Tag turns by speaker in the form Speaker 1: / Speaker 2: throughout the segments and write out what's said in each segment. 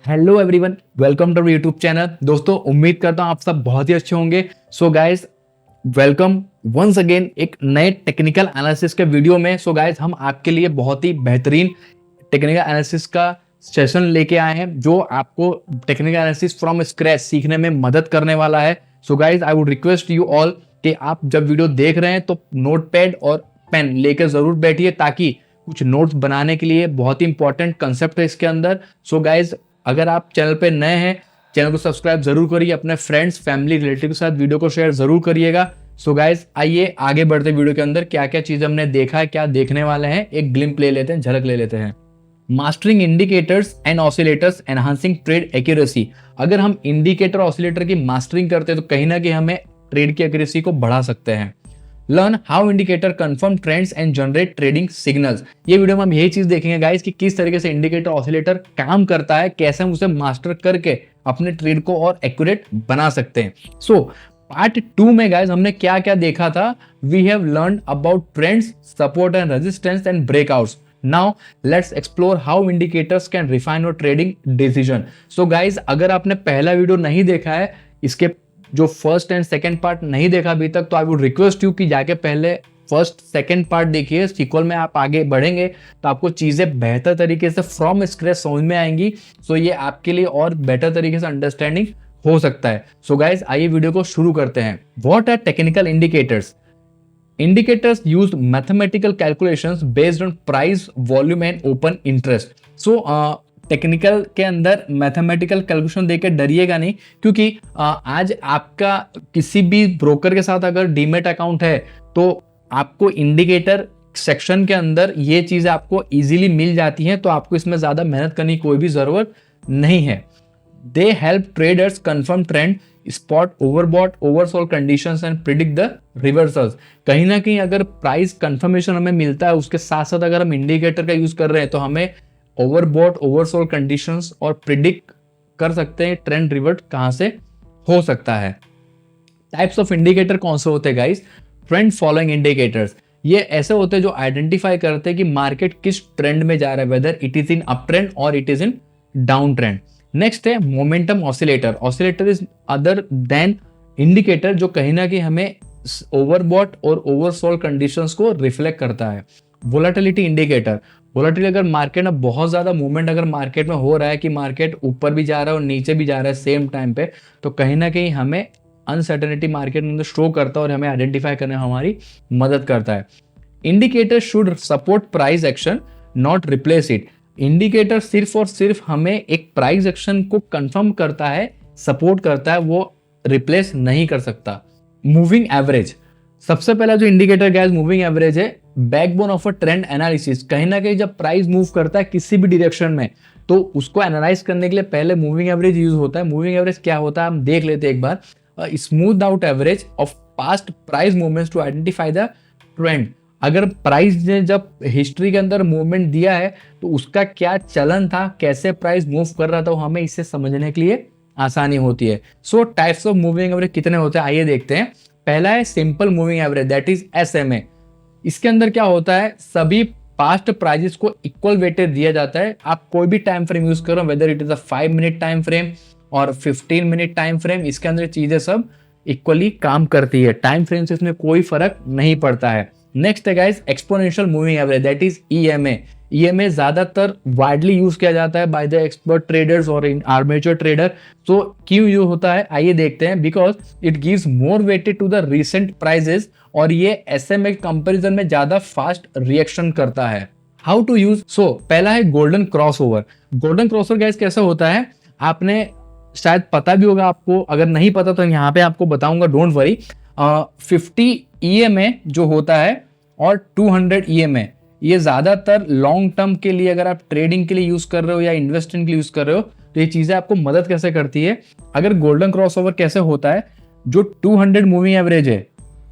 Speaker 1: Hello everyone, welcome to YouTube channel. दोस्तों, उम्मीद करता हूँ आप सब बहुत ही अच्छे होंगे। So guys, welcome once again एक नए टेक्निकल एनालिसिस के वीडियो में। सो गाइस, हम आपके लिए बहुत ही बेहतरीन टेक्निकल एनालिसिस का सेशन लेके आए हैं जो आपको टेक्निकल एनालिसिस फ्रॉम स्क्रैच सीखने में मदद करने वाला है। So guys, I would request you all कि आप जब वीडियो देख रहे हैं तो नोटपैड और पेन लेकर जरूर बैठिए, ताकि कुछ नोट्स बनाने के लिए बहुत ही इंपॉर्टेंट कंसेप्ट है इसके अंदर। सो गाइस, अगर आप चैनल पे नए हैं, चैनल को सब्सक्राइब जरूर करिए, अपने फ्रेंड्स, फैमिली, रिलेटिव के साथ वीडियो को शेयर जरूर करिएगा। सो गाइस, आइए आगे बढ़ते वीडियो के अंदर। क्या क्या चीज हमने देखा है, क्या देखने वाले हैं, एक ग्लिम्प ले लेते हैं, झलक ले लेते हैं। Mastering indicators and oscillators enhancing trade accuracy. अगर हम इंडिकेटर ऑसिलेटर की मास्टरिंग करते हैं तो कहीं ना कहीं हमें ट्रेड की एक्यूरेसी को बढ़ा सकते हैं। Learn how indicator confirm trends and generate trading signals. ये वीडियो में हम यही चीज देखेंगे गाइस कि किस तरीके से इंडिकेटर ऑसिलेटर काम करता है, कैसे हम उसे मास्टर करके अपने ट्रेड को और एक्यूरेट बना सकते हैं। सो पार्ट 2 में गाइस हमने क्या क्या देखा था। We have learn about trends, support and resistance and breakouts. Now let's explore how indicators can refine your trading decision. So guys, अगर आपने पहला वीडियो नहीं देखा है, इसके जो फर्स्ट एंड सेकंड पार्ट नहीं देखा अभी तक, तो आई वुड रिक्वेस्ट यू कि जाके पहले फर्स्ट सेकंड पार्ट देखिए। सीक्वल में आप आगे बढ़ेंगे तो आपको चीजें बेहतर तरीके से फ्रॉम स्क्रैच समझ में आएंगी। सो ये आपके लिए और बेटर तरीके से अंडरस्टैंडिंग हो सकता है। सो गाइज, आइए वीडियो को शुरू करते हैं। What are technical indicators? Indicators use mathematical calculations based on price, volume and open interest. So technical के अंदर मैथमेटिकल कैलकुलेशन देकर डरिएगा नहीं, क्योंकि आज आपका किसी भी ब्रोकर के साथ अगर डीमेट अकाउंट है तो आपको इंडिकेटर सेक्शन के अंदर ये चीज़ें आपको इजीली मिल जाती हैं, तो आपको इसमें ज़्यादा मेहनत करने की कोई भी ज़रूरत नहीं है। They help traders confirm trend, spot overbought, oversold conditions and predict the reversals. कहीं ना कहीं अगर प्राइस कंफर्मेशन हमें मिलता है, उसके साथ साथ अगर हम इंडिकेटर का यूज कर रहे हैं तो हमें ओवरबॉट, ओवरसोल्ड कंडीशंस और प्रिडिक्ट कर सकते हैं ट्रेंड रिवर्ट कहां से हो सकता है। टाइप्स ऑफ इंडिकेटर कौन से होते हैं गाइस? Trend following indicators. ये ऐसे होते हैं जो आइडेंटिफाई करते हैं कि मार्केट किस ट्रेंड में जा रहा है, whether it is in up trend और it is in down trend. Next है momentum oscillator. Oscillator is other than indicator जो कहीं ना कहीं हमें ओवरबॉट और ओवरसोल्ड कंडीशंस को रिफ्लेक्ट करता है। Volatility indicator. वोलेटिलिटी, अगर मार्केट में बहुत ज्यादा मूवमेंट अगर मार्केट में हो रहा है कि मार्केट ऊपर भी जा रहा है और नीचे भी जा रहा है सेम टाइम पे, तो कहीं ना कहीं हमें अनसर्टेनिटी मार्केट में शो करता है और हमें आइडेंटिफाई करने में हमारी मदद करता है। Indicator should support price action, not replace it. Indicator सिर्फ और सिर्फ हमें एक प्राइस एक्शन को कंफर्म करता है, सपोर्ट करता है, वो रिप्लेस नहीं कर सकता। Moving average. सबसे पहला जो इंडिकेटर गैस मूविंग एवरेज है, backbone of a trend analysis. कहीं ना कहीं जब प्राइस मूव करता है किसी भी डायरेक्शन में तो उसको एनालाइज करने के लिए पहले मूविंग एवरेज यूज होता है। मूविंग एवरेज क्या होता है हम देख लेते हैं एक बार। Smooth out average of past price movements to identify the trend. अगर प्राइस ने जब हिस्ट्री के अंदर मूवमेंट दिया है तो उसका क्या चलन था, कैसे प्राइस मूव कर रहा था, वो हमें इसे समझने के लिए आसानी होती है। सो टाइप्स ऑफ मूविंग एवरेज कितने होते हैं आइए देखते हैं। पहला है simple moving average, that is SMA। इसके अंदर क्या होता है, सभी पास्ट प्राइजेस को इक्वल वेटेज दिया जाता है। आप कोई भी टाइम फ्रेम यूज करो, weather it is a 5 minute time frame और 15 मिनट टाइम फ्रेम, इसके अंदर चीजें सब इक्वली काम करती है। टाइम फ्रेम से इसमें कोई फर्क नहीं पड़ता है। नेक्स्ट है guys exponential moving average, that is EMA। EMA ज्यादातर वाइडली यूज किया जाता है बाय द एक्सपर्ट ट्रेडर्स और आर्मेचर ट्रेडर। तो क्यों यूज होता है आइए देखते हैं। Because it gives more weighted to the recent prices और ये SMA कंपैरिजन में ज्यादा फास्ट रिएक्शन करता है। How to use? सो पहला है golden crossover. Golden crossover guys कैसा होता है, आपने शायद पता भी होगा आपको, अगर नहीं पता तो यहाँ पे आपको बताऊंगा, डोंट वरी। 50 EMA जो होता है और 200 EMA, ये ज्यादातर लॉन्ग टर्म के लिए अगर आप ट्रेडिंग के लिए यूज कर रहे हो या इन्वेस्टमेंट के लिए यूज कर रहे हो तो ये चीजें आपको मदद कैसे करती है। अगर गोल्डन क्रॉसओवर कैसे होता है, जो 200 मूविंग एवरेज है,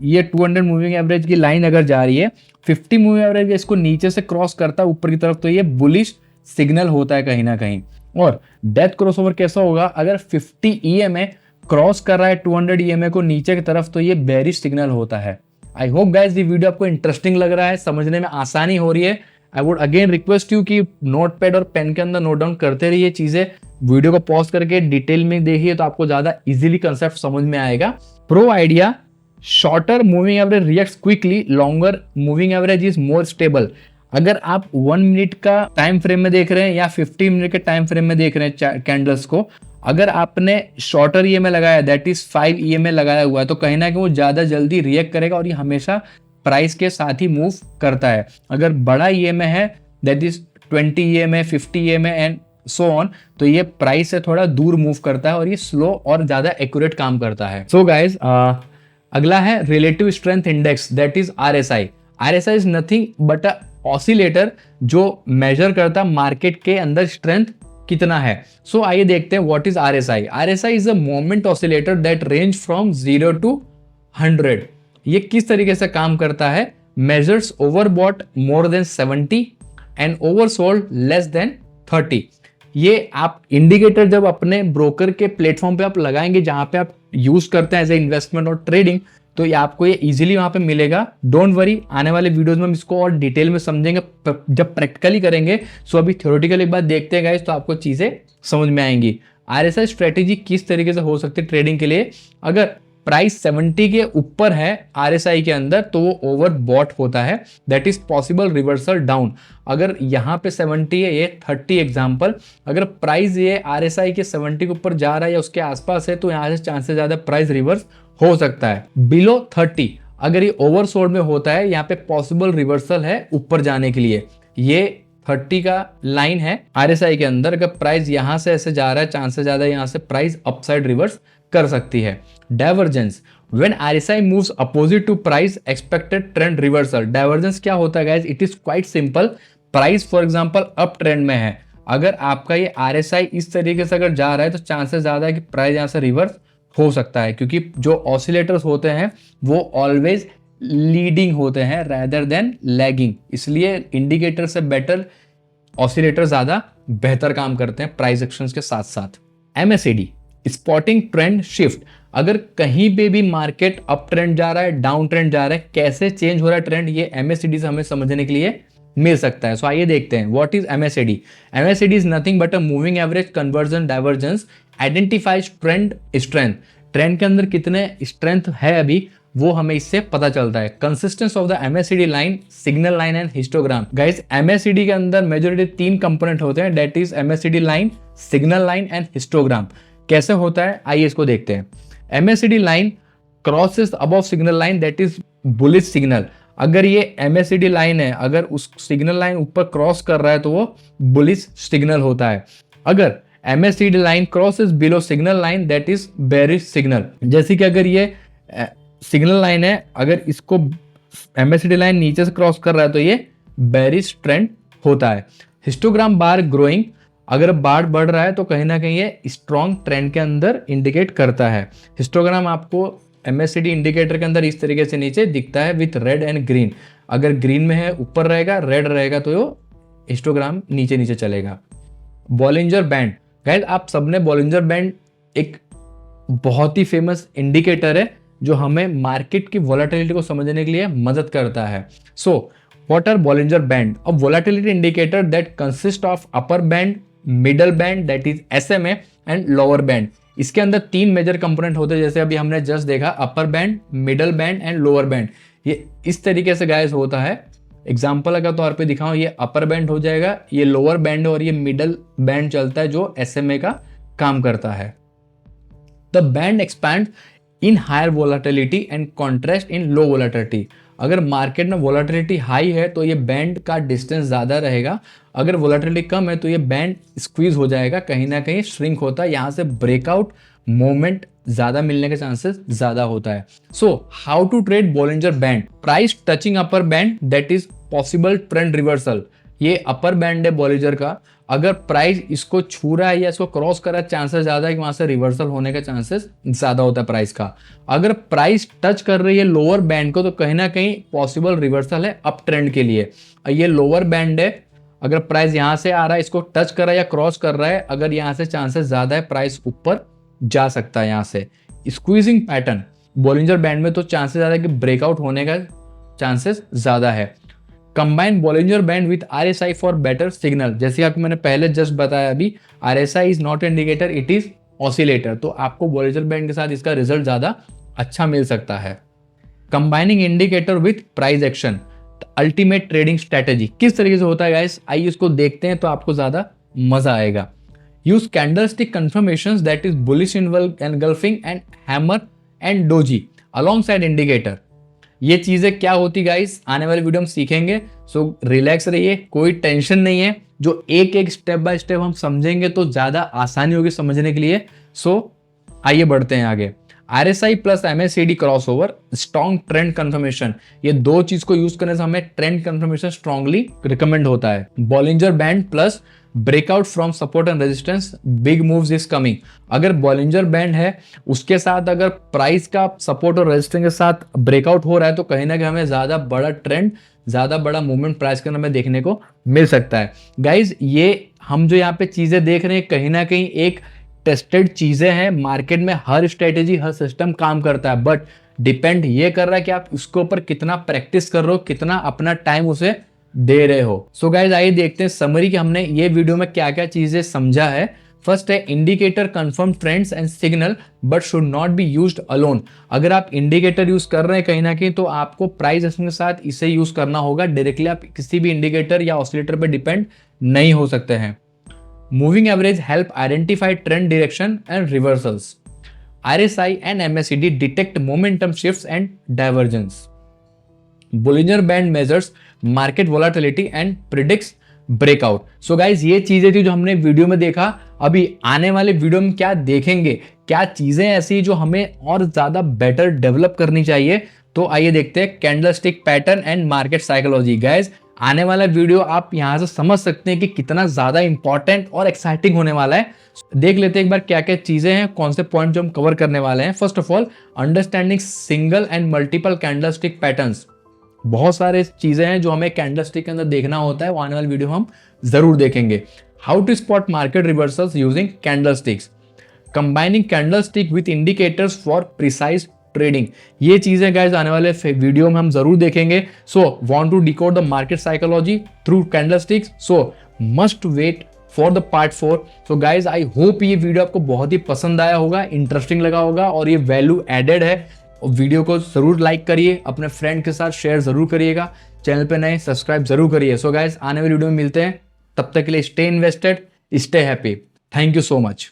Speaker 1: ये 200 मूविंग एवरेज की लाइन अगर जा रही है, 50 मूविंग एवरेज इसको नीचे से क्रॉस करता है ऊपर की तरफ, तो ये बुलिश सिग्नल होता है कहीं ना कहीं। और डेथ क्रॉसओवर कैसा होगा, अगर 50 EMA क्रॉस कर रहा है 200 EMA को नीचे की तरफ, तो ये बेरिश सिग्नल होता है। आई होप गाइस ये वीडियो आपको इंटरेस्टिंग लग रहा है, समझने में आसानी हो रही है। I would again request you कि नोटपैड और पेन के अंदर नोट डाउन करते रहिए चीजें, वीडियो को पॉज करके डिटेल में देखिए तो आपको ज्यादा इजीली कंसेप्ट समझ में आएगा। Pro idea, shorter moving average reacts quickly, longer moving average is more stable. अगर आप 1 मिनट का टाइम फ्रेम में देख रहे हैं या 15 मिनट के टाइम फ्रेम में देख रहे हैं कैंडल्स को, अगर आपने शॉर्टर ईएमए लगाया दैट इज 5 ईएमए लगाया हुआ है तो कहीं ना कहीं वो ज्यादा जल्दी रिएक्ट करेगा और ये हमेशा प्राइस के साथ ही मूव करता है। अगर बड़ा ईएमए है that is 20 EMA, 50 EMA and so on, तो ये प्राइस से थोड़ा दूर मूव करता है और ये स्लो और ज्यादा एक्यूरेट काम करता है। सो गाइज अगला है relative strength index that is RSI. RSI is nothing but a oscillator जो मेजर करता मार्केट के अंदर स्ट्रेंथ कितना है। सो आइए देखते हैं what is RSI. RSI is a moment oscillator that range from 0 to 100। ये किस तरीके से काम करता है? Measures overbought more than 70 and oversold less than 30। ये आप इंडिकेटर जब अपने ब्रोकर के प्लेटफॉर्म पे आप लगाएंगे जहां पे आप यूज करते हैं एज ए इन्वेस्टमेंट और ट्रेडिंग, तो ये आपको ये इजीली वहां पे मिलेगा। डोंट वरी, आने वाले वीडियोस में हम इसको और डिटेल में समझेंगे जब प्रैक्टिकली करेंगे। सो अभी थ्योरेटिकल एक बार देखते हैं गाइस तो आपको चीजें समझ में आएंगी। आरएसआई स्ट्रेटेजी किस तरीके से हो सकती है ट्रेडिंग के लिए? अगर प्राइस 70 के ऊपर है आरएसआई के अंदर तो वो ओवर बॉट होता है, that is possible reversal down. अगर यहाँ पे 70 है, ये 30 एग्जांपल, अगर प्राइस ये आरएसआई के 70 के ऊपर जा रहा है या उसके आसपास है तो यहाँ से चांसेस ज्यादा प्राइस रिवर्स हो सकता है। बिलो 30 अगर ये ओवरसोल्ड में होता है, यहाँ पे पॉसिबल रिवर्सल है ऊपर जाने के लिए। ये 30 का लाइन है आरएसआई के अंदर, अगर प्राइस यहां से ऐसे जा रहा है चांसेस ज्यादा यहां से प्राइस अपसाइड रिवर्स कर सकती है। Divergence, when RSI moves opposite to price expected trend reversal. Divergence क्या होता है guys? It is quite simple. Price for example up trend में है, अगर आपका ये आरएसआई इस तरीके से अगर जा रहा है तो चांसेस ज्यादा है कि प्राइस यहां से रिवर्स हो सकता है, क्योंकि जो ऑसिलेटर्स होते हैं वो ऑलवेज लीडिंग होते हैं rather देन लैगिंग, इसलिए इंडिकेटर से बेटर ऑसिलेटर ज्यादा बेहतर काम करते हैं प्राइस एक्शंस के साथ साथ। MSCD, spotting trend shift. अगर कहीं पे भी मार्केट अप ट्रेंड जा रहा है, डाउन ट्रेंड जा रहा है, कैसे चेंज हो रहा है ट्रेंड, ये एमएससीडी से हमें समझने के लिए मिल सकता है। सो आइए देखते हैं what is MSCD. MSCD is nothing but a moving average conversion divergence, identifies trend strength. Trend के अंदर कितने स्ट्रेंथ है अभी वो हमें इससे पता चलता है। Consistence of the MSCD line, signal line and histogram. Guys MSCD के अंदर मेजॉरिटी 3 कंपोनेंट होते हैं, that is MSCD line, signal line and histogram. कैसे होता है आइए इसको देखते हैं। MSCD line crosses above signal line, that is bullish signal. अगर ये एमएससीडी लाइन है, अगर उस सिग्नल लाइन ऊपर क्रॉस कर रहा है तो वो बुलिश सिग्नल होता है। अगर MSCD line crosses below signal line, that is bearish signal. जैसे कि अगर ये सिग्नल लाइन है, अगर इसको एमएससीडी लाइन नीचे से क्रॉस कर रहा है तो ये बेरिश ट्रेंड होता है। हिस्टोग्राम बार ग्रोइंग, अगर बार बढ़ रहा है तो कहीं ना कहीं ये स्ट्रॉन्ग ट्रेंड के अंदर इंडिकेट करता है। हिस्टोग्राम आपको एमएससीडी इंडिकेटर के अंदर इस तरीके से नीचे दिखता है विथ रेड एंड ग्रीन। अगर ग्रीन में है ऊपर रहेगा, रेड रहेगा तो वो हिस्टोग्राम नीचे नीचे चलेगा। बॉलिंजर बैंड, गाइस आप सबने बॉलिंजर बैंड एक बहुत ही फेमस इंडिकेटर है जो हमें मार्केट की वोलेटिलिटी को समझने के लिए मदद करता है। So what are Bollinger band? A volatility indicator that consist of upper band, middle band that is SMA and lower band. इसके अंदर 3 मेजर कंपोनेंट होते हैं, जैसे अभी हमने जस्ट देखा अपर band, middle band and lower band. ये इस तरीके से गाइस होता है। एग्जाम्पल के तौर पे दिखाऊं, ये अपर बैंड हो जाएगा, ये लोअर बैंड और ये मिडल बैंड चलता है जो एसएमए का काम करता है। The band expand in higher volatility and contrast in low volatility. अगर मार्केट में वोलेटिलिटी हाई है तो ये बैंड का डिस्टेंस ज़्यादा रहेगा, अगर वोलेटिलिटी कम है तो ये बैंड स्क्वीज हो जाएगा, कहीं ना कहीं श्रिंक होता है, यहाँ से ब्रेकआउट मोमेंट ज़्यादा मिलने के चांसेस ज़्यादा होता है। So how to trade Bollinger band? Price touching upper band, that is possible trend reversal. ये अपर बैंड है बॉलिंजर का, अगर प्राइस इसको छू रहा है या इसको क्रॉस कर रहा है चांसेस ज्यादा है कि वहां से रिवर्सल होने का चांसेस ज्यादा होता है प्राइस का। अगर प्राइस टच कर रही है लोअर बैंड को तो कहीं ना कहीं पॉसिबल रिवर्सल है अप ट्रेंड के लिए। ये लोअर बैंड है, अगर प्राइस यहां से आ रहा है, इसको टच कर रहा है या क्रॉस कर रहा है, अगर यहां से चांसेस ज्यादा है प्राइस ऊपर जा सकता है यहां से। स्क्वीजिंग पैटर्न बॉलिंजर बैंड में तो चांसेस ज्यादा है कि ब्रेकआउट होने का चांसेस ज्यादा है। Combine Bollinger band with RSI for better signal. जैसे आपको मैंने पहले जस्ट बताया अभी, RSI is not indicator, it is oscillator. तो आपको बॉलिंजर बैंड के साथ इसका रिजल्ट ज्यादा अच्छा मिल सकता है। Combining indicator with price action, ultimate trading strategy किस तरीके से होता है गाइस, आइए इसको देखते हैं तो आपको ज्यादा मजा आएगा। Use candlestick confirmations that is bullish engulfing and hammer and doji alongside indicator. ये चीजें क्या होती गाइस, आने वाले वीडियो में सीखेंगे। सो रिलैक्स रहिए, कोई टेंशन नहीं है। जो एक एक स्टेप बाय स्टेप हम समझेंगे तो ज्यादा आसानी होगी समझने के लिए। सो आइए बढ़ते हैं आगे। RSI plus MACD crossover, strong trend confirmation, ये दो चीज को यूज करने से हमें ट्रेंड कंफर्मेशन स्ट्रांगली रिकमेंड होता है। Bollinger band plus breakout from support and resistance, big moves is coming. अगर बॉलिंजर बैंड है उसके साथ अगर प्राइस का सपोर्ट और रेजिस्टेंस के साथ ब्रेकआउट हो रहा है तो कहीं ना कहीं हमें ज्यादा बड़ा ट्रेंड, ज्यादा बड़ा मूवमेंट प्राइस के अंदर हमें देखने को मिल सकता है। गाइज ये हम जो यहाँ पे चीजें देख रहे हैं कहीं ना कहीं एक टेस्टेड चीजें हैं। मार्केट में हर स्ट्रेटेजी, हर सिस्टम काम करता है, बट डिपेंड ये कर रहा है कि आप उसके ऊपर कितना प्रैक्टिस कर रहे हो, कितना अपना टाइम उसे दे रहे हो। सो गाइज आइए देखते हैं समरी कि हमने ये वीडियो में क्या क्या चीजें समझा है। फर्स्ट है indicator confirm trends and signal but should not be used alone. अगर आप इंडिकेटर यूज कर रहे हैं कहीं ना कहीं तो आपको प्राइस एक्शन के साथ इसे यूज करना होगा। डायरेक्टली आप किसी भी इंडिकेटर या ऑसिलेटर पर डिपेंड नहीं हो सकते हैं। Moving average help identify trend direction and reversals. RSI and MACD detect momentum shifts and divergence. Bollinger Band measures market volatility and predicts breakout. So guys ये चीजें थी जो हमने वीडियो में देखा। अभी आने वाले वीडियो में क्या देखेंगे, क्या चीजें ऐसी जो हमें और ज्यादा बेटर डेवलप करनी चाहिए, तो आइए देखते हैं। Candlestick pattern and market psychology. Guys आने वाला वीडियो आप यहां से समझ सकते हैं कि कितना ज्यादा इंपॉर्टेंट और एक्साइटिंग होने वाला है। देख लेते हैं एक बार क्या क्या चीजें हैं, कौन से पॉइंट जो हम कवर करने वाले हैं। First of all understanding single and multiple candlestick patterns. बहुत सारे चीजें हैं जो हमें कैंडलस्टिक के अंदर देखना होता है, वो आने वाले वीडियो में हम जरूर देखेंगे। How to spot market reversals using candlesticks, combining candlestick with indicators for precise trading. ये चीजें गाइस आने वाले वीडियो में हम जरूर देखेंगे। So want to decode the market psychology through candlesticks, so must wait for the part 4। So guys I hope ये video आपको बहुत ही पसंद आया होगा, इंटरेस्टिंग लगा होगा और ये वैल्यू एडेड है। वीडियो को जरूर लाइक करिए, अपने फ्रेंड के साथ शेयर जरूर करिएगा, चैनल पे नए सब्सक्राइब जरूर करिए। सो गाइज आने वाली वीडियो में मिलते हैं, तब तक के लिए stay invested, stay happy. Thank you so much.